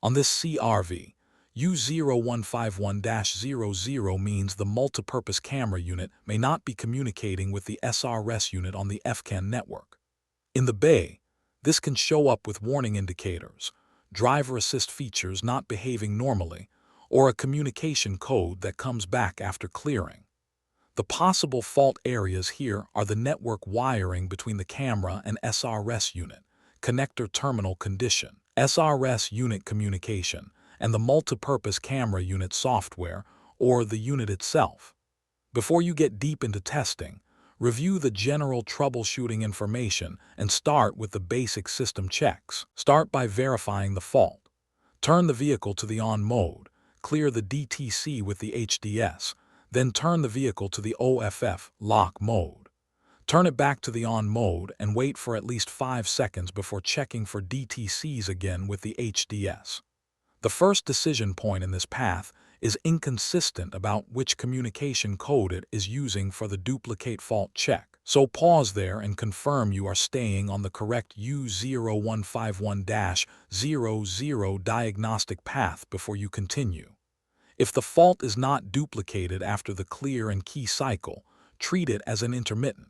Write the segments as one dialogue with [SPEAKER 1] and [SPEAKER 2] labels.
[SPEAKER 1] On this CRV, U0151-00 means the multipurpose camera unit may not be communicating with the SRS unit on the FCAN network. In the bay, this can show up with warning indicators, driver assist features not behaving normally, or a communication code that comes back after clearing. The possible fault areas here are the network wiring between the camera and SRS unit, connector terminal condition, SRS unit communication, and the multipurpose camera unit software or the unit itself. Before you get deep into testing, review the general troubleshooting information and start with the basic system checks. Start by verifying the fault. Turn the vehicle to the on mode, clear the DTC with the HDS, then turn the vehicle to the OFF lock mode. Turn it back to the on mode and wait for at least 5 seconds before checking for DTCs again with the HDS. The first decision point in this path is inconsistent about which communication code it is using for the duplicate fault check. So pause there and confirm you are staying on the correct U0151-00 diagnostic path before you continue. If the fault is not duplicated after the clear and key cycle, treat it as an intermittent.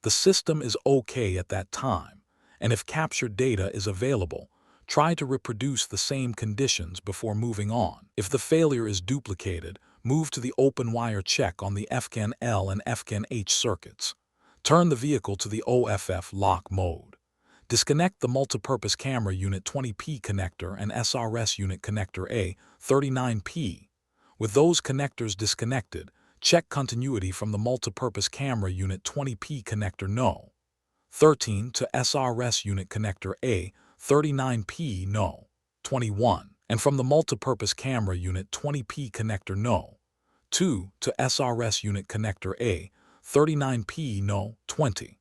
[SPEAKER 1] The system is okay at that time, and if captured data is available, try to reproduce the same conditions before moving on. If the failure is duplicated, move to the open wire check on the FCAN L and FCAN H circuits. Turn the vehicle to the OFF lock mode. Disconnect the multipurpose camera unit 20P connector and SRS unit connector A 39P. With those connectors disconnected, check continuity from the multipurpose camera unit 20P connector No. 13 to SRS unit connector A 39P No. 21, and from the multipurpose camera unit 20P connector No. 2 to SRS unit connector A 39P No. 20.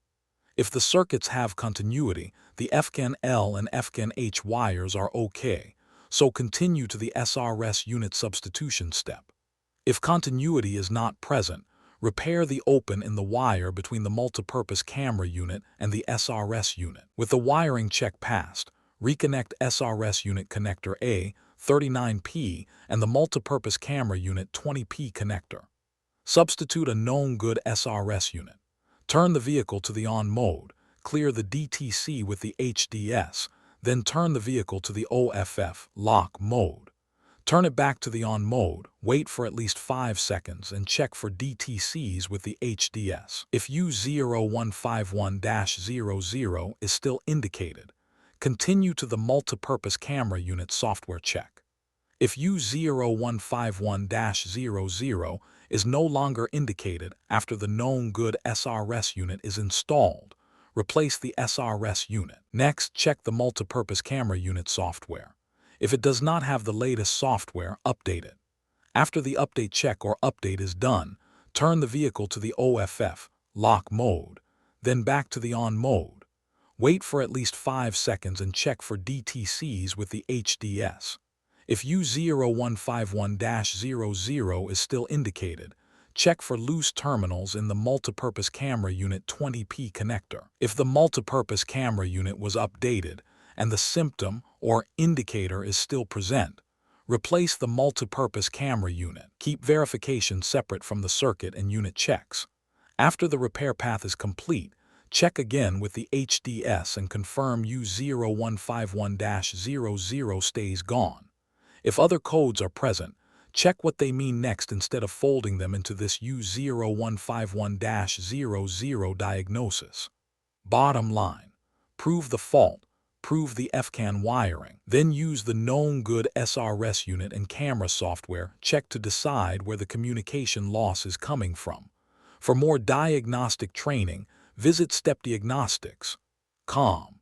[SPEAKER 1] If the circuits have continuity, the FCAN L and FCAN H wires are okay, so continue to the SRS unit substitution step. If continuity is not present, repair the open in the wire between the multipurpose camera unit and the SRS unit. With the wiring check passed, reconnect SRS unit connector A 39P and the multipurpose camera unit 20P connector. Substitute a known good SRS unit. Turn the vehicle to the on mode, clear the DTC with the HDS, then turn the vehicle to the OFF lock mode. Turn it back to the on mode, wait for at least 5 seconds and check for DTCs with the HDS. If U0151-00 is still indicated, continue to the multipurpose camera unit software check. If U0151-00 is no longer indicated after the known good SRS unit is installed, replace the SRS unit. Next, check the multipurpose camera unit software. If it does not have the latest software, update it. After the update check or update is done, turn the vehicle to the OFF lock mode, then back to the on mode. Wait for at least 5 seconds and check for DTCs with the HDS. If U0151-00 is still indicated, check for loose terminals in the multipurpose camera unit 20P connector. If the multipurpose camera unit was updated and the symptom or indicator is still present, replace the multipurpose camera unit. Keep verification separate from the circuit and unit checks. After the repair path is complete, check again with the HDS and confirm U0151-00 stays gone. If other codes are present, check what they mean next instead of folding them into this U0151-00 diagnosis. Bottom line, prove the fault, prove the FCAN wiring, then use the known good SRS unit and camera software check to decide where the communication loss is coming from. For more diagnostic training, visit stepdiagnostics.com.